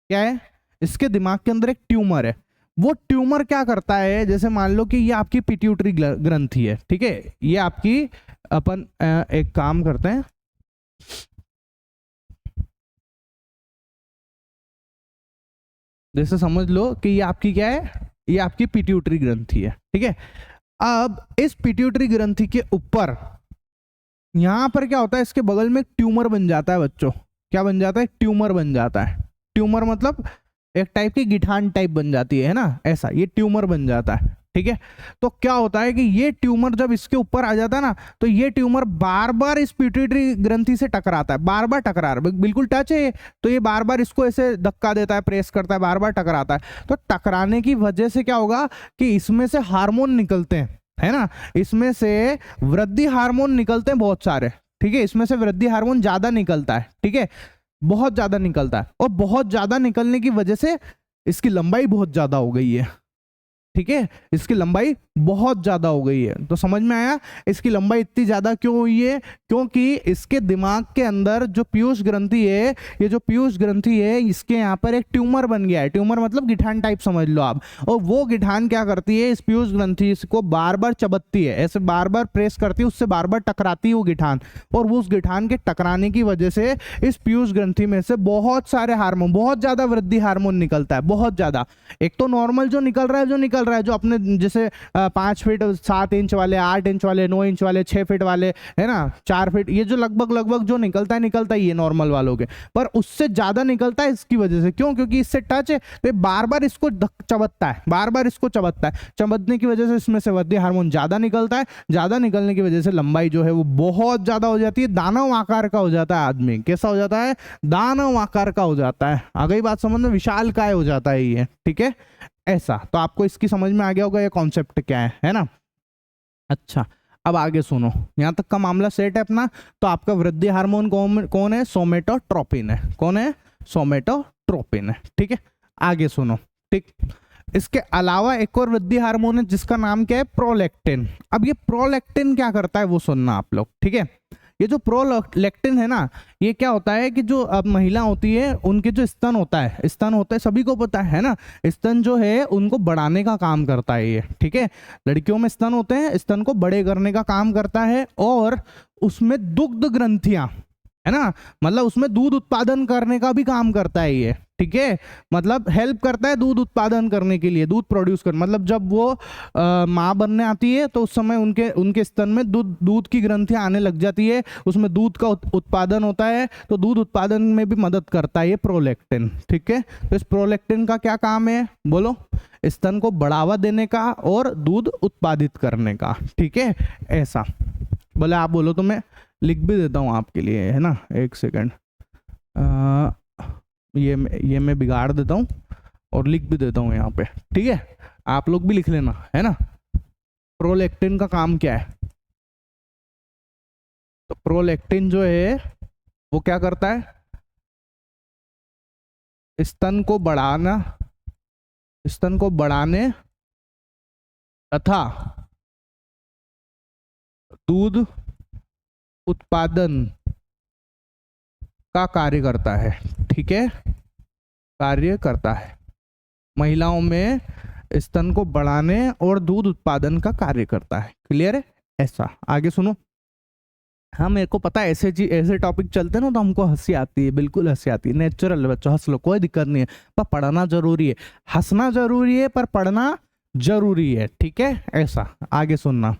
क्या है? इसके दिमाग के अंदर एक ट्यूमर है। वो ट्यूमर क्या करता है, जैसे मान लो कि ये आपकी पिट्यूटरी ग्रंथि है, ठीक है, ये आपकी, अपन एक काम करते हैं, जैसे समझ लो कि ये आपकी क्या है, ये आपकी पिट्यूटरी ग्रंथि है। ठीक है, अब इस पिट्यूटरी ग्रंथि के ऊपर यहां पर क्या होता है, इसके बगल में एक ट्यूमर बन जाता है बच्चों। क्या बन जाता है? ट्यूमर बन जाता है। ट्यूमर मतलब एक टाइप की गिठान टाइप बन जाती है ना, ऐसा ये ट्यूमर बन जाता है। ठीक है। तो क्या होता है कि ये ट्यूमर जब इसके ऊपर आ जाता है ना, तो ये ट्यूमर बार बार इस पिट्यूटरी ग्रंथि से टकराता है, बार बार टकरा रहा है, बिल्कुल टच है, तो ये बार बार इसको ऐसे धक्का देता है, प्रेस करता है, बार बार टकराता है। तो टकराने की वजह से क्या होगा कि इसमें से हार्मोन निकलते हैं, है ना, इसमें से वृद्धि हार्मोन निकलते हैं बहुत सारे, ठीक है, इसमें से वृद्धि हार्मोन ज्यादा निकलता है, ठीक है, बहुत ज्यादा निकलता है, और बहुत ज्यादा निकलने की वजह से इसकी लंबाई बहुत ज्यादा हो गई है, ठीक है, इसकी लंबाई बहुत ज्यादा हो गई है। तो समझ में आया इसकी लंबाई इतनी ज्यादा क्यों हुई है? क्योंकि इसके दिमाग के अंदर जो पीयूष ग्रंथि है, ये जो पीयूष ग्रंथि है, इसके यहाँ पर एक ट्यूमर बन गया है, ट्यूमर मतलब गिठान टाइप समझ लो आप, और वो गिठान क्या करती है, इस पीयूष ग्रंथि को बार बार चबत्ती है, ऐसे बार बार प्रेस करती है, उससे बार बार टकराती है वो गिठान, और वो उस गिठान के टकराने की वजह से इस पीयूष ग्रंथि में से बहुत सारे हार्मोन, बहुत ज्यादा वृद्धि हार्मोन निकलता है, बहुत ज्यादा। एक तो नॉर्मल जो निकल रहा है, जो अपने जैसे 5 फीट 7 इंच वाले, 8 इंच वाले, 9 इंच वाले, 6 फीट वाले, है ना, 4 फीट, ये जो लगभग जो निकलता है ये नॉर्मल वालों के, पर उससे ज्यादा निकलता है इसकी वजह से। क्यों? क्योंकि इससे टच है, तो बार बार इसको चबत्ता है, बार बार इसको चबत्ता है, चबतने की वजह से इसमें से वृद्धि हार्मोन ज्यादा निकलता है, ज्यादा निकलने की वजह से लंबाई जो है वो बहुत ज्यादा हो जाती है, दानव आकार का हो जाता है आदमी। कैसा हो जाता है? दानव आकार का हो जाता है। आ गई बात समझ में? विशाल काय हो जाता है ये, ठीक है, ऐसा। तो आपको इसकी समझ में आ गया होगा ये कॉन्सेप्ट क्या है ना। अच्छा, अब आगे सुनो, यहां तक का मामला सेट है अपना। तो आपका वृद्धि हार्मोन कौन है? सोमेटोट्रोपिन है। कौन है? सोमेटोट्रोपिन है, ठीक है। आगे सुनो, ठीक, इसके अलावा एक और वृद्धि हार्मोन है जिसका नाम क्या है? प्रोलैक्टिन। अब ये प्रोलैक्टिन क्या करता है वो सुनना आप लोग, ठीक है। ये जो प्रोलैक्टिन है ना, ये क्या होता है कि जो अब महिला होती है उनके जो स्तन होता है, सभी को पता है ना, स्तन जो है उनको बढ़ाने का काम करता है ये, ठीक है। लड़कियों में स्तन होते हैं, स्तन को बड़े करने का काम करता है, और उसमें दुग्ध ग्रंथियां, है ना, मतलब उसमें दूध उत्पादन करने का भी काम करता है ये, ठीक है, मतलब हेल्प करता है दूध उत्पादन करने के लिए, दूध प्रोड्यूस कर, मतलब जब वो माँ बनने आती है तो उस समय उनके स्तन में दूध की ग्रंथियां आने लग जाती है, उसमें दूध का उत्पादन होता है, तो दूध उत्पादन में भी मदद करता है ये प्रोलैक्टिन, ठीक है। तो इस प्रोलैक्टिन का क्या काम है बोलो? स्तन को बढ़ावा देने का और दूध उत्पादित करने का, ठीक है, ऐसा। बोले आप बोलो तो मैं लिख भी देता हूँ आपके लिए, है ना, एक सेकंड, ये मैं बिगाड़ देता हूँ और लिख भी देता हूँ यहाँ पे, ठीक है, आप लोग भी लिख लेना, है ना। प्रोलैक्टिन का काम क्या है? तो प्रोलैक्टिन जो है वो क्या करता है? स्तन को बढ़ाने तथा दूध उत्पादन का कार्य करता है, ठीक है, कार्य करता है। महिलाओं में स्तन को बढ़ाने और दूध उत्पादन का कार्य करता है। क्लियर है? ऐसा। आगे सुनो। हाँ, मेरे को पता है ऐसे टॉपिक चलते हैं ना तो हमको हंसी आती है, बिल्कुल हंसी आती है, नेचुरल है बच्चों, हंस लो, कोई दिक्कत नहीं है, पर पढ़ना जरूरी है, हंसना जरूरी है पर पढ़ना जरूरी है, ठीक है, ऐसा। आगे सुनना।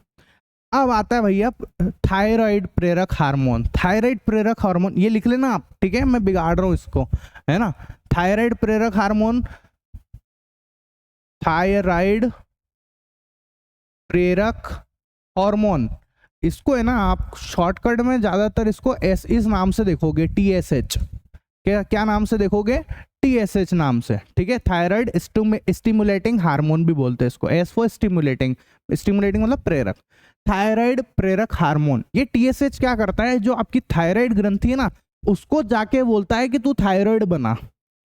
अब आता है भैया थायराइड प्रेरक हार्मोन। थायराइड प्रेरक हार्मोन ये लिख लेना आप, ठीक है, मैं बिगाड़ रहा हूं इसको, है ना। थायराइड प्रेरक हार्मोन, थायराइड प्रेरक हार्मोन, इसको है ना आप शॉर्टकट में ज्यादातर इसको इस नाम से देखोगे, TSH। क्या नाम से देखोगे? TSH नाम से, ठीक है। थायराइड स्टिमुलेटिंग हार्मोन भी बोलते हैं इसको, S फॉर स्टिमुलेटिंग मतलब प्रेरक, थायराइड प्रेरक हार्मोन। ये TSH क्या करता है? जो आपकी थायराइड ग्रंथि है ना, उसको जाके बोलता है कि तू थायराइड बना,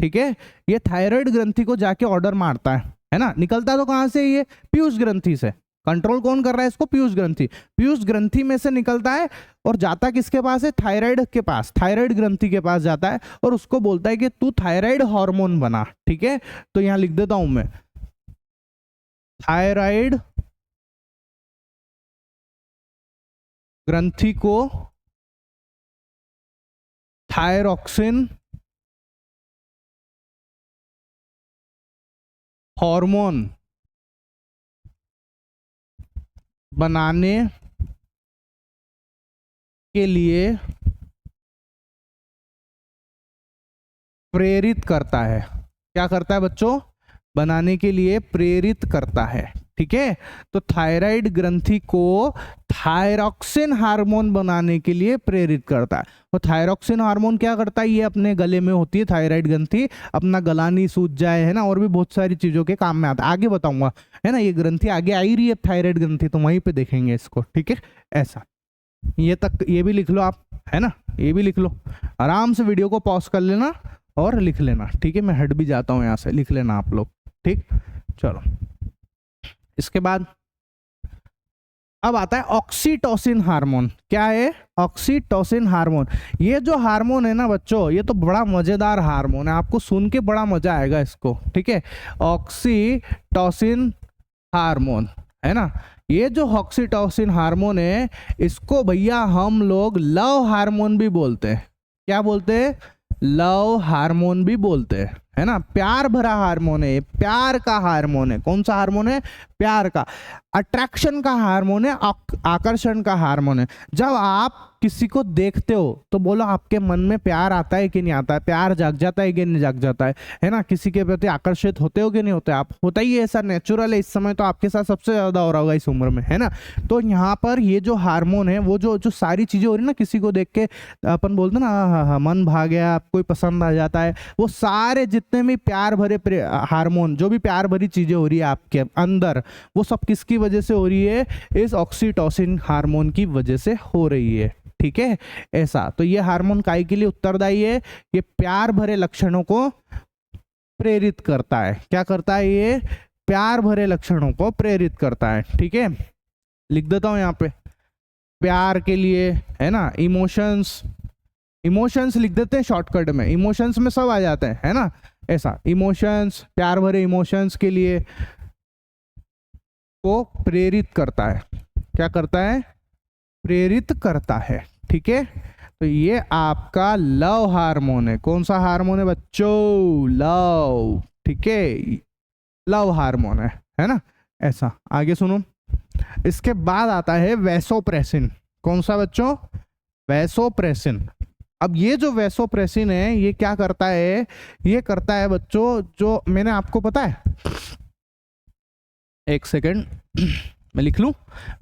ठीक है। ये थायराइड ग्रंथि को जाके ऑर्डर मारता है ना। निकलता तो कहां से? ये पीयूष ग्रंथि से। कंट्रोल कौन कर रहा है इसको? पीयूष ग्रंथि। पीयूष ग्रंथि में से निकलता है और जाता किसके पास है? थायराइड के पास, थायराइड ग्रंथि के पास जाता है और उसको बोलता है कि तू थायराइड हार्मोन बना, ठीक है। तो यहां लिख देता हूं मैं, थायराइड ग्रंथि को थायरॉक्सिन हार्मोन बनाने के लिए प्रेरित करता है। क्या करता है बच्चों? बनाने के लिए प्रेरित करता है, ठीक है। तो थायराइड ग्रंथि को थायरॉक्सिन हार्मोन बनाने के लिए प्रेरित करता है। तो थायरॉक्सिन हार्मोन क्या करता है, ये अपने गले में होती है थायराइड ग्रंथि, अपना गला नहीं सूज जाए, है ना, और भी बहुत सारी चीजों के काम में आता है, आगे बताऊंगा, है ना। ये ग्रंथि आगे आ ही रही है थायराइड ग्रंथि, तो वहीं पे देखेंगे इसको, ठीक है। ऐसा ये तक ये भी लिख लो आप, है ना, ये भी लिख लो, आराम से वीडियो को पॉज कर लेना और लिख लेना, ठीक है। मैं हट भी जाता हूँ यहाँ से, लिख लेना आप लोग, ठीक। चलो इसके बाद अब आता है ऑक्सीटोसिन हार्मोन। क्या है ऑक्सीटोसिन हार्मोन? ये जो हार्मोन है ना बच्चों, ये तो बड़ा मजेदार हार्मोन है, आपको सुन के बड़ा मजा आएगा इसको, ठीक है। ऑक्सीटोसिन हार्मोन, है ना, ये जो ऑक्सीटोसिन हार्मोन है, इसको भैया हम लोग लव हार्मोन भी बोलते हैं। क्या बोलते हैं? लव हार्मोन भी बोलते हैं, है ना। प्यार भरा हार्मोन है, प्यार का हार्मोन है। कौन सा हार्मोन है? प्यार का। अट्रैक्शन का हार्मोन है, आकर्षण का हार्मोन है। जब आप किसी को देखते हो तो बोलो आपके मन में प्यार आता है कि नहीं आता है, प्यार जाग जाता है कि नहीं जाग जाता है ना। किसी के प्रति आकर्षित होते हो कि नहीं होते आप? होता ही है, ऐसा नेचुरल है। इस समय तो आपके साथ सबसे ज्यादा हो रहा होगा इस उम्र में, है ना। तो यहाँ पर ये जो हार्मोन है, वो जो सारी चीजें हो रही है ना, किसी को देख के अपन बोलते ना, हाँ मन भाग गया, कोई पसंद आ जाता है, वो सारे जितने भी प्यार भरे हार्मोन, जो भी प्यार भरी चीजें हो रही है आपके अंदर, वो सब किसकी वजह से हो रही है? इस ऑक्सीटोसिन हार्मोन की वजह से हो रही है, ठीक है। ऐसा तो ये हार्मोन काय के लिए उत्तरदायी है? ये प्यार भरे लक्षणों को प्रेरित करता है। क्या करता है? ये प्यार भरे लक्षणों को प्रेरित करता है, ठीक है। लिख देता हूं यहाँ पे, प्यार के लिए, है ना। इमोशंस, इमोशंस लिख देते हैं शॉर्टकट में, इमोशंस में सब आ जाते हैं, है ना। ऐसा इमोशंस, प्यार भरे इमोशंस के लिए को प्रेरित करता है। क्या करता है? प्रेरित करता है, ठीक है। तो ये आपका लव हार्मोन है। कौन सा हार्मोन है बच्चों? लव, ठीक है, लव हार्मोन है ना। ऐसा आगे सुनो, इसके बाद आता है वैसोप्रेसिन। कौन सा बच्चों? वैसोप्रेसिन। अब ये जो वैसोप्रेसिन है, ये क्या करता है? ये करता है बच्चों, जो मैंने आपको पता है, एक सेकंड मैं लिख लूं।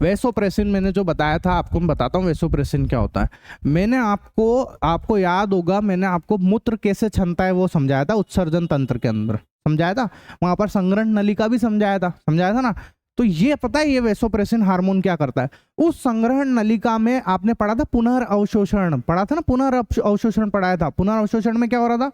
वैसोप्रेसिन मैंने जो बताया था आपको, मैं बताता हूँ वैसोप्रेसिन क्या होता है। मैंने आपको याद होगा, मैंने आपको मूत्र कैसे छनता है वो समझाया था, उत्सर्जन तंत्र के अंदर समझाया था, वहां पर संग्रहण नलिका भी समझाया था ना। तो ये पता है ये वैसोप्रेसिन हार्मोन क्या करता है? उस संग्रहण नलिका में आपने पढ़ा था पुनर्अवशोषण, पढ़ा था ना, पुनर्अवशोषण पढ़ाया था। पुनर्अवशोषण में क्या हो रहा था?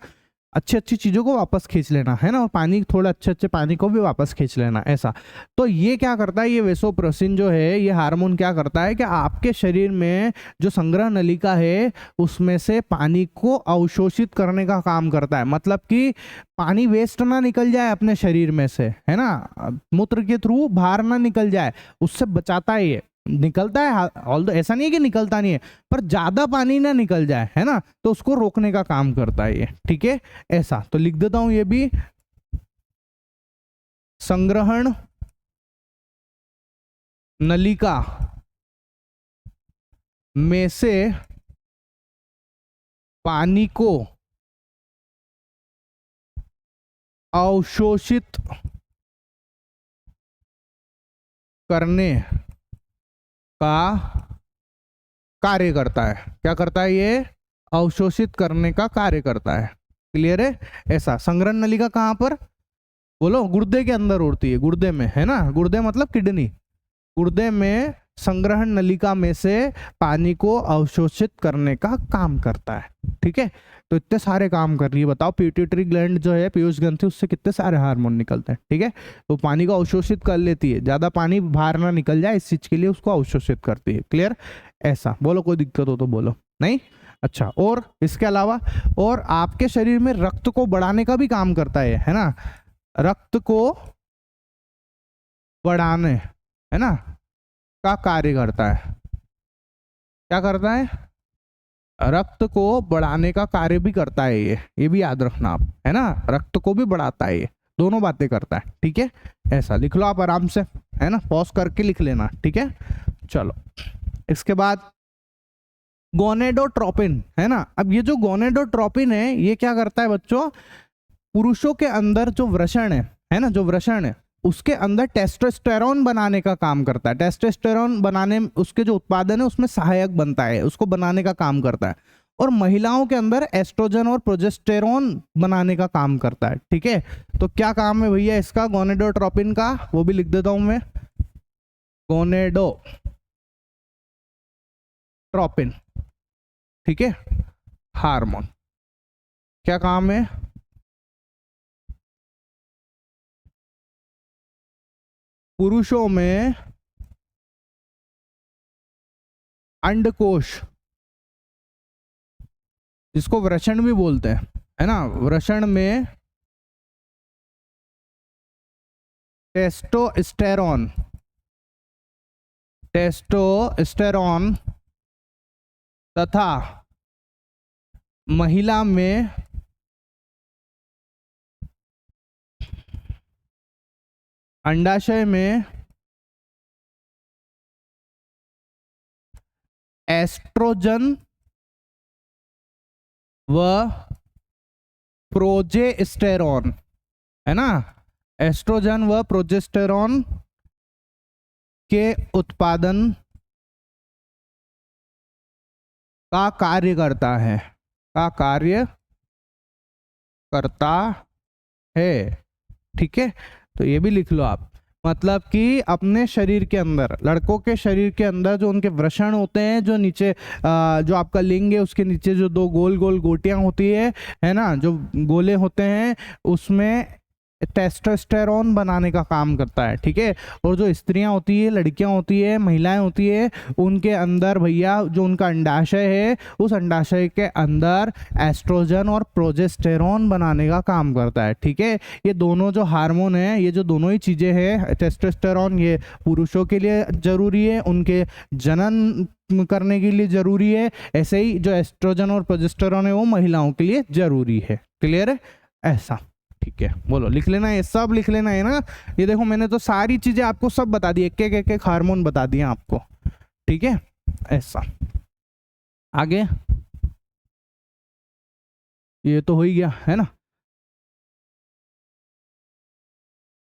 अच्छी अच्छी चीजों को वापस खींच लेना, है ना, और पानी, थोड़ा अच्छे पानी को भी वापस खींच लेना, ऐसा। तो ये क्या करता है? ये वैसोप्रेसिन जो है, ये हार्मोन क्या करता है कि आपके शरीर में जो संग्रह नलिका है, उसमें से पानी को अवशोषित करने का काम करता है। मतलब कि पानी वेस्ट ना निकल जाए अपने शरीर में से, है ना, मूत्र के थ्रू बाहर ना निकल जाए, उससे बचाता है। ये निकलता है, ऑल्दो ऐसा नहीं है कि निकलता नहीं है, पर ज्यादा पानी ना निकल जाए, है ना, तो उसको रोकने का काम करता है ये, ठीक है। ऐसा तो लिख देता हूं ये भी, संग्रहण नलिका में से पानी को अवशोषित करने का कार्य करता है। क्या करता है? ये अवशोषित करने का कार्य करता है। क्लियर है? ऐसा संग्रहण नलिका कहां पर? बोलो, गुर्दे के अंदर होती है, गुर्दे में, है ना। गुर्दे मतलब किडनी। गुर्दे में संग्रहण नलिका में से पानी को अवशोषित करने का काम करता है, ठीक है। तो इतने सारे काम कर रही है, बताओ। पिट्यूटरी ग्लैंड जो है, पीयूष ग्रंथि, उससे कितने सारे हार्मोन निकलते हैं, ठीक है। तो पानी को अवशोषित कर लेती है, ज्यादा पानी बाहर ना निकल जाए, इस चीज के लिए उसको अवशोषित करती है। क्लियर? ऐसा बोलो, कोई दिक्कत हो तो बोलो। नहीं? अच्छा, और इसके अलावा और आपके शरीर में रक्त को बढ़ाने का भी काम करता है ना। रक्त को बढ़ाने, है ना, का कार्य करता है। क्या करता है? रक्त को बढ़ाने का कार्य भी करता है ये भी याद रखना आप, है ना। रक्त को भी बढ़ाता है, ये दोनों बातें करता है, ठीक है। ऐसा लिख लो आप आराम से, है ना, पॉज करके लिख लेना, ठीक है। चलो इसके बाद गोनेडोट्रोपिन, है ना। अब ये जो गोनेडोट्रोपिन है, ये क्या करता है बच्चों? पुरुषों के अंदर जो वृषण है ना, जो वृषण है, उसके अंदर टेस्टोस्टेरोन बनाने का काम करता है। टेस्टोस्टेरोन बनाने, उसके जो उत्पादन है उसमें सहायक बनता है, उसको बनाने का काम करता है। और महिलाओं के अंदर एस्ट्रोजन और प्रोजेस्टेरोन बनाने का काम करता है। ठीक है, तो क्या काम है भैया इसका, गोनेडोट्रोपिन का, वो भी लिख देता हूं मैं, गोनेडोट्रोपिन। ठीक है, हार्मोन क्या काम है, पुरुषों में अंडकोश, जिसको वृषण भी बोलते हैं, है ना, वृषण में टेस्टोस्टेरोन तथा महिला में अंडाशय में एस्ट्रोजन व प्रोजेस्टेरोन, है ना, एस्ट्रोजन व प्रोजेस्टेरोन के उत्पादन का कार्य करता है, ठीक है, तो ये भी लिख लो आप। मतलब कि अपने शरीर के अंदर, लड़कों के शरीर के अंदर जो उनके वृषण होते हैं, जो नीचे जो आपका लिंग है उसके नीचे जो दो गोल गोल गोटियां होती है ना, जो गोले होते हैं, उसमें टेस्टोस्टेरोन बनाने का काम करता है। ठीक है, और जो स्त्रियां होती है, लड़कियां होती है, महिलाएं होती है, उनके अंदर भैया जो उनका अंडाशय है, उस अंडाशय के अंदर एस्ट्रोजन और प्रोजेस्टेरोन बनाने का काम करता है। ठीक है, ये दोनों जो हार्मोन है, ये जो दोनों ही चीज़ें हैं, टेस्टोस्टेरोन ये पुरुषों के लिए जरूरी है, उनके जनन करने के लिए जरूरी है, ऐसे ही जो एस्ट्रोजन और प्रोजेस्टेरोन है वो महिलाओं के लिए जरूरी है। क्लियर है, ऐसा। ठीक है, बोलो, लिख लेना है, सब लिख लेना है ना। ये देखो मैंने तो सारी चीजें आपको सब बता दी, एक एक हार्मोन बता दिए आपको। ठीक है, ऐसा। आगे ये तो हो ही गया है ना।